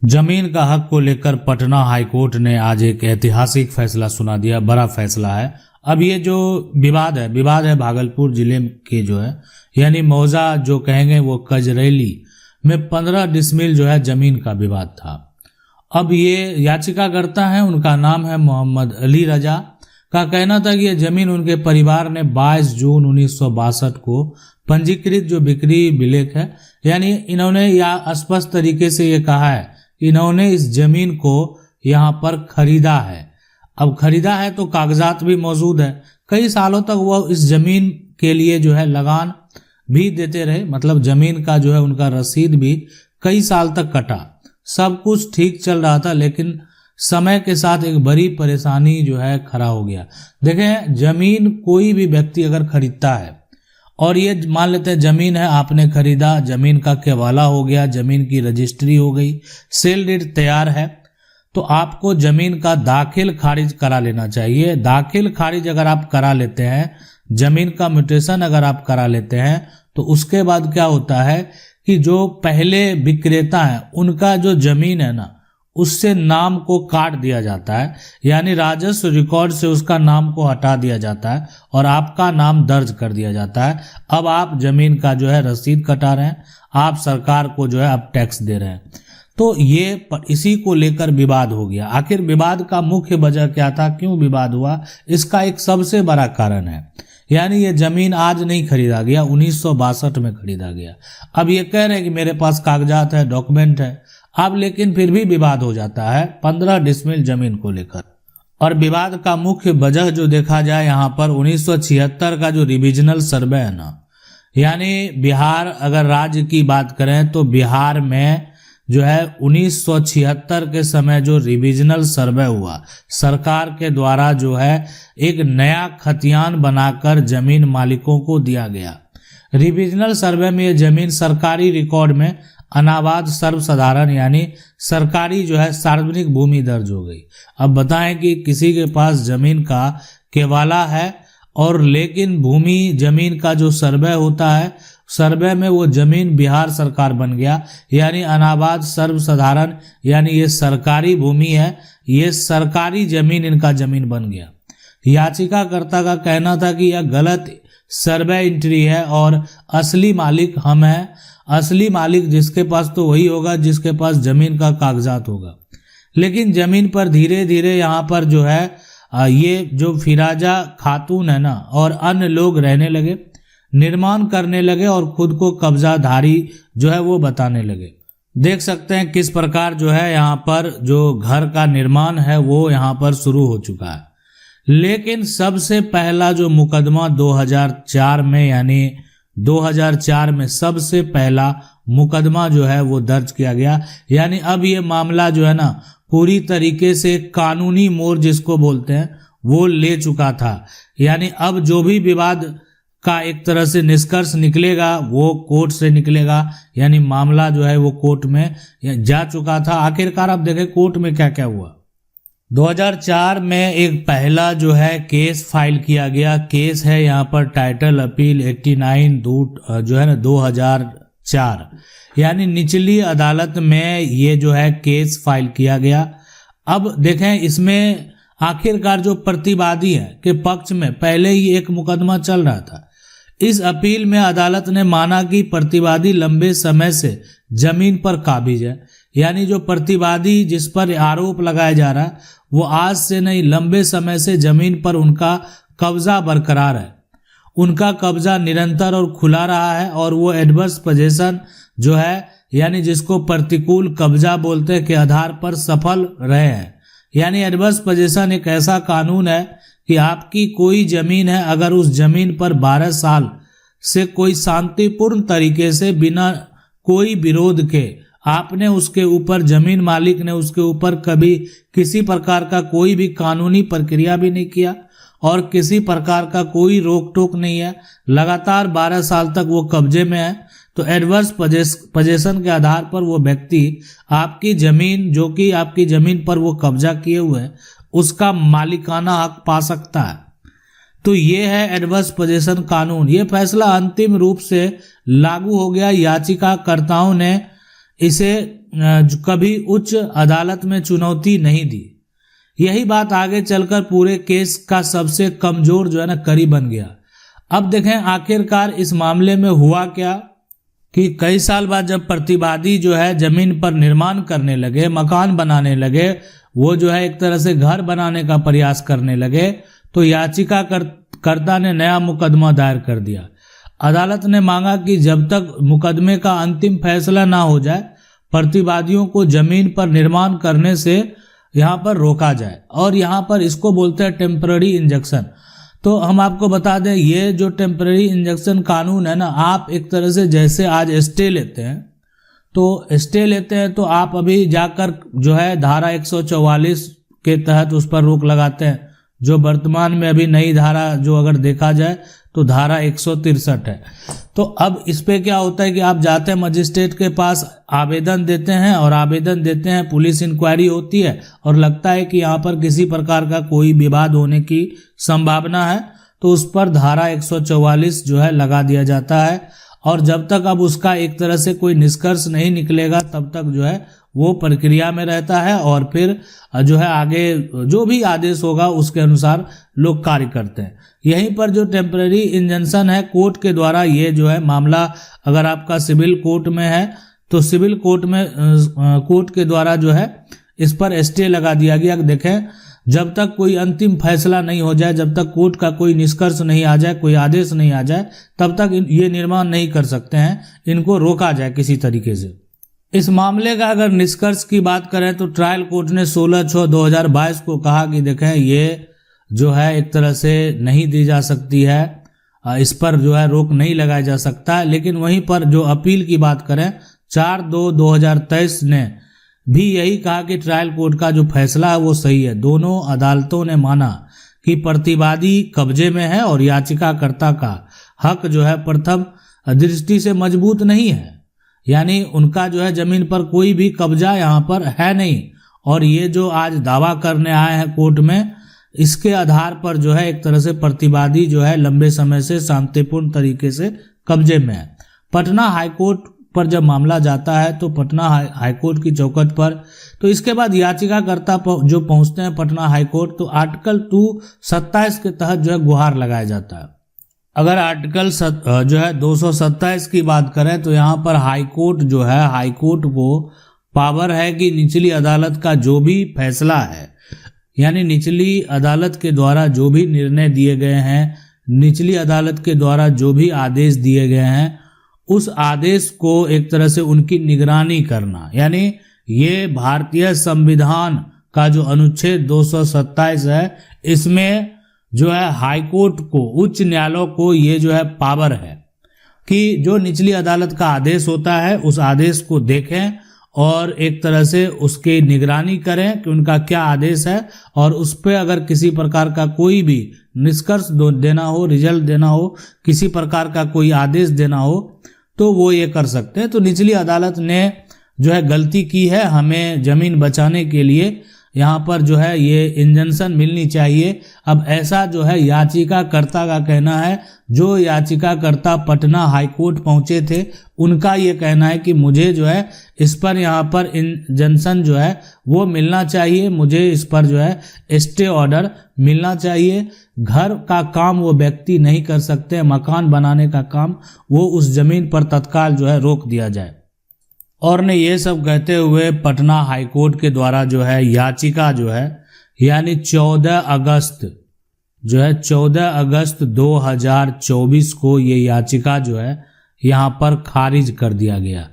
जमीन का हक को लेकर पटना हाईकोर्ट ने आज एक ऐतिहासिक फैसला सुना दिया। बड़ा फैसला है। अब ये जो विवाद है भागलपुर जिले के जो है यानी मौजा जो कहेंगे वो कजरैली में 15 डिसमिल जो है जमीन का विवाद था। अब ये याचिकाकर्ता है, उनका नाम है मोहम्मद अली रजा। का कहना था कि ये जमीन उनके परिवार ने 22 जून 1962 को पंजीकृत जो बिक्री विलेख है, यानी इन्होंने या स्पष्ट तरीके से ये कहा है कि इन्होंने इस जमीन को यहाँ पर खरीदा है। अब खरीदा है तो कागजात भी मौजूद है। कई सालों तक वो इस जमीन के लिए जो है लगान भी देते रहे, मतलब जमीन का जो है उनका रसीद भी कई साल तक कटा। सब कुछ ठीक चल रहा था, लेकिन समय के साथ एक बड़ी परेशानी जो है खड़ा हो गया। देखें, जमीन कोई भी व्यक्ति अगर खरीदता है और ये मान लेते हैं जमीन है, आपने खरीदा, जमीन का केवाला हो गया, जमीन की रजिस्ट्री हो गई, सेल डीड तैयार है, तो आपको जमीन का दाखिल खारिज करा लेना चाहिए। दाखिल खारिज अगर आप करा लेते हैं, जमीन का म्यूटेशन अगर आप करा लेते हैं, तो उसके बाद क्या होता है कि जो पहले विक्रेता है उनका जो जमीन है ना, उससे नाम को काट दिया जाता है, यानी राजस्व रिकॉर्ड से उसका नाम को हटा दिया जाता है और आपका नाम दर्ज कर दिया जाता है। अब आप जमीन का जो है रसीद कटा रहे हैं, आप सरकार को जो है अब टैक्स दे रहे हैं। तो ये इसी को लेकर विवाद हो गया। आखिर विवाद का मुख्य वजह क्या था, क्यों विवाद हुआ? इसका एक सबसे बड़ा कारण है, यानी ये जमीन आज नहीं खरीदा गया, 1962 में खरीदा गया। अब ये कह रहे हैं कि मेरे पास कागजात है, डॉक्यूमेंट है। अब लेकिन फिर भी विवाद हो जाता है 15 डिसमिल जमीन को लेकर। और विवाद का मुख्य वजह जो देखा जाए यहाँ पर 1976 का जो रिविजनल सर्वे है ना, यानी बिहार अगर राज्य की बात करें तो बिहार में जो है 1976 के समय जो रिविजनल सर्वे हुआ, सरकार के द्वारा जो है एक नया खतियान बनाकर जमीन मालिकों को दिया गया। रिविजनल सर्वे में ये जमीन सरकारी रिकॉर्ड में अनाबाद सर्वसाधारण यानी सरकारी जो है सार्वजनिक भूमि दर्ज हो गई। अब बताएं कि किसी के पास जमीन का केवाला है और लेकिन भूमि जमीन का जो सर्वे होता है, सर्वे में वो जमीन बिहार सरकार बन गया, यानी अनाबाद सर्वसाधारण, यानी ये सरकारी भूमि है, ये सरकारी जमीन इनका जमीन बन गया। याचिकाकर्ता का कहना था कि यह गलत सर्वे एंट्री है और असली मालिक हम हैं। असली मालिक जिसके पास तो वही होगा जिसके पास जमीन का कागजात होगा। लेकिन जमीन पर धीरे धीरे यहाँ पर जो है ये जो फिराजा खातून है ना और अन्य लोग रहने लगे, निर्माण करने लगे और खुद को कब्जाधारी जो है वो बताने लगे। देख सकते हैं किस प्रकार जो है यहाँ पर जो घर का निर्माण है वो यहाँ पर शुरू हो चुका है। लेकिन सबसे पहला जो मुकदमा 2004 में, यानी 2004 में सबसे पहला मुकदमा जो है वो दर्ज किया गया। यानी अब ये मामला जो है ना पूरी तरीके से कानूनी मोड़ जिसको बोलते हैं वो ले चुका था। यानी अब जो भी विवाद का एक तरह से निष्कर्ष निकलेगा वो कोर्ट से निकलेगा, यानी मामला जो है वो कोर्ट में जा चुका था। आखिरकार अब देखें कोर्ट में क्या क्या हुआ। 2004 में एक पहला जो है केस फाइल किया गया। केस है यहाँ पर टाइटल अपील 89 जो है ना 2004, यानी निचली अदालत में ये जो है केस फाइल किया गया। अब देखें इसमें आखिरकार जो प्रतिवादी है के पक्ष में पहले ही एक मुकदमा चल रहा था। इस अपील में अदालत ने माना कि प्रतिवादी लंबे समय से जमीन पर काबिज है, यानी जो प्रतिवादी जिस पर आरोप लगाया जा रहा है वो आज से नहीं, लंबे समय से जमीन पर उनका कब्जा बरकरार है। उनका कब्जा निरंतर और खुला रहा है और वो एडवर्स पोजेशन जो है, यानी जिसको प्रतिकूल कब्जा बोलते हैं, के आधार पर सफल रहे हैं। यानी एडवर्स पोजेशन एक ऐसा कानून है कि आपकी कोई जमीन है, अगर उस जमीन पर 12 साल से कोई शांतिपूर्ण तरीके से बिना कोई विरोध के आपने उसके ऊपर, जमीन मालिक ने उसके ऊपर कभी किसी प्रकार का कोई भी कानूनी प्रक्रिया भी नहीं किया और किसी प्रकार का कोई रोक टोक नहीं है, लगातार 12 साल तक वो कब्जे में है, तो एडवर्स पोजेशन के आधार पर वो व्यक्ति आपकी जमीन, जो कि आपकी जमीन पर वो कब्जा किए हुए है, उसका मालिकाना हक पा सकता है। तो ये है एडवर्स पोजेशन कानून। ये फैसला अंतिम रूप से लागू हो गया। याचिकाकर्ताओं ने इसे कभी उच्च अदालत में चुनौती नहीं दी। यही बात आगे चलकर पूरे केस का सबसे कमजोर जो है ना कड़ी बन गया। अब देखें आखिरकार इस मामले में हुआ क्या कि कई साल बाद जब प्रतिवादी जो है जमीन पर निर्माण करने लगे, मकान बनाने लगे, वो जो है एक तरह से घर बनाने का प्रयास करने लगे, तो याचिकाकर्ता ने नया मुकदमा दायर कर दिया। अदालत ने मांगा कि जब तक मुकदमे का अंतिम फैसला ना हो जाए, प्रतिवादियों को जमीन पर निर्माण करने से यहाँ पर रोका जाए। और यहाँ पर इसको बोलते हैं टेम्पररी इंजंक्शन। तो हम आपको बता दें, ये जो टेम्पररी इंजंक्शन कानून है ना, आप एक तरह से जैसे आज स्टे लेते हैं, तो स्टे लेते हैं तो आप अभी जाकर जो है धारा 144 के तहत उस पर रोक लगाते हैं, जो वर्तमान में अभी नई धारा जो अगर देखा जाए तो धारा 163 है। तो अब इस पे क्या होता है कि आप जाते हैं मजिस्ट्रेट के पास, आवेदन देते हैं, और आवेदन देते हैं, पुलिस इंक्वायरी होती है और लगता है कि यहाँ पर किसी प्रकार का कोई विवाद होने की संभावना है, तो उस पर धारा 144 जो है लगा दिया जाता है। और जब तक अब उसका एक तरह से कोई निष्कर्ष नहीं निकलेगा तब तक जो है वो प्रक्रिया में रहता है, और फिर जो है आगे जो भी आदेश होगा उसके अनुसार लोग कार्य करते हैं। यहीं पर जो टेम्पररी इंजंक्शन है, कोर्ट के द्वारा ये जो है मामला अगर आपका सिविल कोर्ट में है तो सिविल कोर्ट में कोर्ट के द्वारा जो है इस पर स्टे लगा दिया गया। देखें, जब तक कोई अंतिम फैसला नहीं हो जाए, जब तक कोर्ट का कोई निष्कर्ष नहीं आ जाए, कोई आदेश नहीं आ जाए, तब तक ये निर्माण नहीं कर सकते हैं, इनको रोका जाए किसी तरीके से। इस मामले का अगर निष्कर्ष की बात करें तो ट्रायल कोर्ट ने 16/6/2022 को कहा कि देखें ये जो है एक तरह से नहीं दी जा सकती है, इस पर जो है रोक नहीं लगाया जा सकता है। लेकिन वहीं पर जो अपील की बात करें 4/2/2023 ने भी यही कहा कि ट्रायल कोर्ट का जो फैसला है वो सही है। दोनों अदालतों ने माना कि प्रतिवादी कब्जे में है और याचिकाकर्ता का हक जो है प्रथम दृष्टि से मजबूत नहीं है, यानी उनका जो है जमीन पर कोई भी कब्जा यहाँ पर है नहीं, और ये जो आज दावा करने आए हैं कोर्ट में, इसके आधार पर जो है एक तरह से प्रतिवादी जो है लंबे समय से शांतिपूर्ण तरीके से कब्जे में है। पटना हाईकोर्ट पर जब मामला जाता है तो पटना हाईकोर्ट की चौखट पर, तो इसके बाद याचिकाकर्ता जो पहुंचते हैं पटना हाईकोर्ट, तो आर्टिकल 227 के तहत जो है गुहार लगाया जाता है। अगर आर्टिकल जो है 227 की बात करें तो यहाँ पर हाईकोर्ट जो है, हाईकोर्ट को पावर है कि निचली अदालत का जो भी फैसला है, यानी निचली अदालत के द्वारा जो भी निर्णय दिए गए हैं, निचली अदालत के द्वारा जो भी आदेश दिए गए हैं, उस आदेश को एक तरह से उनकी निगरानी करना। यानी ये भारतीय संविधान का जो अनुच्छेद 227 है, इसमें जो है हाईकोर्ट को, उच्च न्यायालयों को ये जो है पावर है कि जो निचली अदालत का आदेश होता है उस आदेश को देखें और एक तरह से उसकी निगरानी करें कि उनका क्या आदेश है, और उस पर अगर किसी प्रकार का कोई भी निष्कर्ष देना हो, रिजल्ट देना हो, किसी प्रकार का कोई आदेश देना हो, तो वो ये कर सकते हैं। तो निचली अदालत ने जो है गलती की है, हमें जमीन बचाने के लिए यहाँ पर जो है ये इंजंक्शन मिलनी चाहिए। अब ऐसा जो है याचिकाकर्ता का कहना है, जो याचिकाकर्ता पटना हाईकोर्ट पहुंचे थे उनका ये कहना है कि मुझे जो है इस पर यहाँ पर इंजंक्शन जो है वो मिलना चाहिए, मुझे इस पर जो है स्टे ऑर्डर मिलना चाहिए। घर का काम वो व्यक्ति नहीं कर सकते, मकान बनाने का काम वो उस जमीन पर तत्काल जो है रोक दिया जाए। और ने ये सब कहते हुए पटना हाईकोर्ट के द्वारा जो है याचिका जो है, यानी 14 अगस्त 2024 को ये याचिका जो है यहाँ पर खारिज कर दिया गया,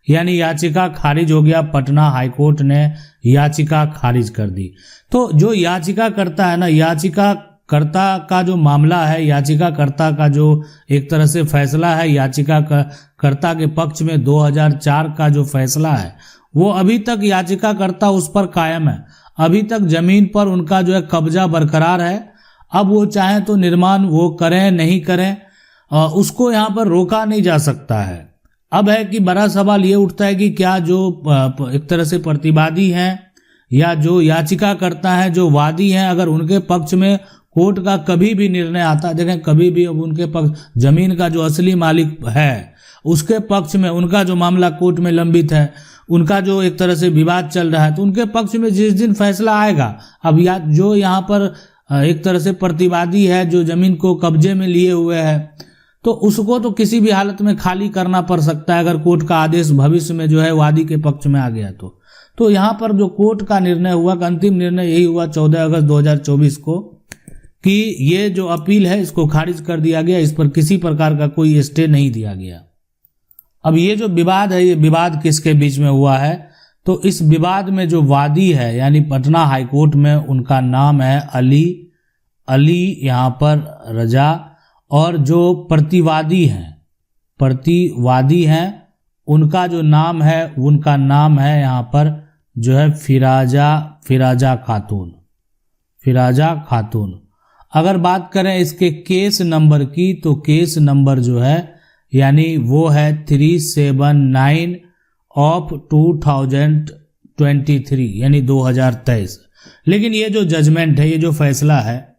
यानी याचिका खारिज हो गया। पटना हाईकोर्ट ने याचिका खारिज कर दी। तो जो याचिका करता है ना, याचिकाकर्ता का जो मामला है, याचिकाकर्ता का जो एक तरह से फैसला है, याचिकाकर्ता के पक्ष में 2004 का जो फैसला है, वो अभी तक याचिकाकर्ता उस पर कायम है। अभी तक जमीन पर उनका जो है कब्जा बरकरार है। अब वो चाहे तो निर्माण वो करें नहीं करें, उसको यहाँ पर रोका नहीं जा सकता है। अब है कि बड़ा सवाल ये उठता है कि क्या जो एक तरह से प्रतिवादी हैं या जो याचिका करता है, जो वादी हैं, अगर उनके पक्ष में कोर्ट का कभी भी निर्णय आता है, देखें कभी भी अब उनके पक्ष, जमीन का जो असली मालिक है उसके पक्ष में उनका जो मामला कोर्ट में लंबित है, उनका जो एक तरह से विवाद चल रहा है, तो उनके पक्ष में जिस दिन फैसला आएगा, अब या जो यहाँ पर एक तरह से प्रतिवादी है जो जमीन को कब्जे में लिए हुए है, तो उसको तो किसी भी हालत में खाली करना पड़ सकता है अगर कोर्ट का आदेश भविष्य में जो है वादी के पक्ष में आ गया तो यहाँ पर जो कोर्ट का निर्णय हुआ, अंतिम निर्णय यही हुआ 14 अगस्त 2024 को कि ये जो अपील है इसको खारिज कर दिया गया, इस पर किसी प्रकार का कोई स्टे नहीं दिया गया। अब ये जो विवाद है, ये विवाद किसके बीच में हुआ है, तो इस विवाद में जो वादी है यानी पटना हाईकोर्ट में, उनका नाम है अली यहाँ पर रजा, और जो प्रतिवादी हैं उनका जो नाम है, उनका नाम है यहाँ पर जो है फिराजा खातून। अगर बात करें इसके केस नंबर की, तो केस नंबर जो है यानी वो है 379 ऑफ 2023 यानी 2023। लेकिन ये जो जजमेंट है, ये जो फैसला है,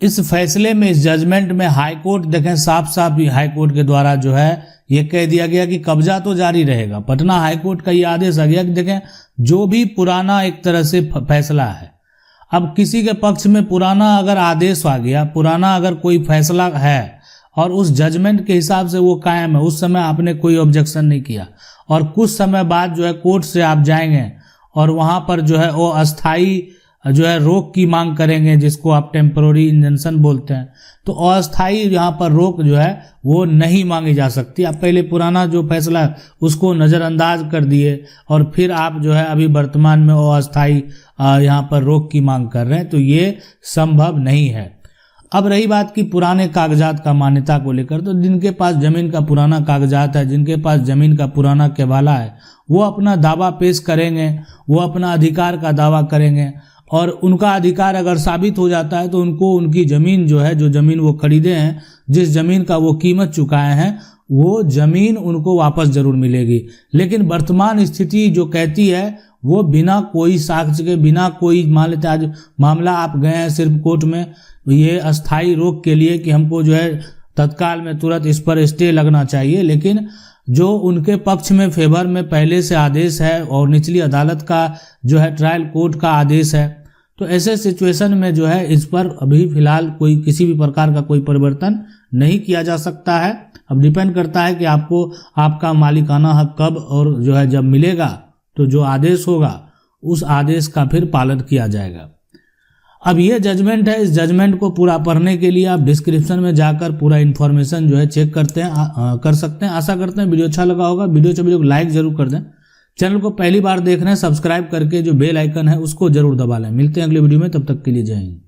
इस फैसले में, इस जजमेंट में हाई कोर्ट देखें साफ हाई कोर्ट के द्वारा जो है ये कह दिया गया कि कब्जा तो जारी रहेगा। पटना हाई कोर्ट का ये आदेश आ गया कि देखें जो भी पुराना एक तरह से फैसला है, अब किसी के पक्ष में पुराना अगर आदेश आ गया, पुराना अगर कोई फैसला है और उस जजमेंट के हिसाब से वो कायम है, उस समय आपने कोई ऑब्जेक्शन नहीं किया, और कुछ समय बाद जो है कोर्ट से आप जाएंगे और वहां पर जो है वो अस्थाई जो है रोक की मांग करेंगे, जिसको आप टेम्पररी इंजंक्शन बोलते हैं, तो अस्थाई यहाँ पर रोक जो है वो नहीं मांगी जा सकती। आप पहले पुराना जो फैसला है उसको नज़रअंदाज कर दिए और फिर आप जो है अभी वर्तमान में वो अस्थाई यहाँ पर रोक की मांग कर रहे हैं, तो ये संभव नहीं है। अब रही बात की पुराने कागजात का मान्यता को लेकर, तो जिनके पास जमीन का पुराना कागजात है, जिनके पास जमीन का पुराना केवाला है, वो अपना दावा पेश करेंगे, वो अपना अधिकार का दावा करेंगे, और उनका अधिकार अगर साबित हो जाता है तो उनको उनकी ज़मीन जो है, जो ज़मीन वो खरीदे हैं, जिस ज़मीन का वो कीमत चुकाए हैं, वो ज़मीन उनको वापस जरूर मिलेगी। लेकिन वर्तमान स्थिति जो कहती है वो बिना कोई साक्ष्य के, बिना कोई, मान लेते आज मामला आप गए हैं सिर्फ कोर्ट में ये अस्थाई रोक के लिए कि हमको जो है तत्काल में तुरंत इस पर स्टे लगना चाहिए, लेकिन जो उनके पक्ष में फेवर में पहले से आदेश है और निचली अदालत का जो है ट्रायल कोर्ट का आदेश है, तो ऐसे सिचुएशन में जो है इस पर अभी फिलहाल कोई किसी भी प्रकार का कोई परिवर्तन नहीं किया जा सकता है। अब डिपेंड करता है कि आपको आपका मालिकाना हक कब और जो है जब मिलेगा, तो जो आदेश होगा उस आदेश का फिर पालन किया जाएगा। अब ये जजमेंट है, इस जजमेंट को पूरा पढ़ने के लिए आप डिस्क्रिप्शन में जाकर पूरा इन्फॉर्मेशन जो है चेक कर सकते हैं। आशा करते हैं वीडियो अच्छा लगा होगा। वीडियो को लाइक जरूर कर दें। चैनल को पहली बार देख रहे हैं, सब्सक्राइब करके जो बेल आइकन है उसको जरूर दबा लें। मिलते हैं अगले वीडियो में, तब तक के लिए जय हिंद।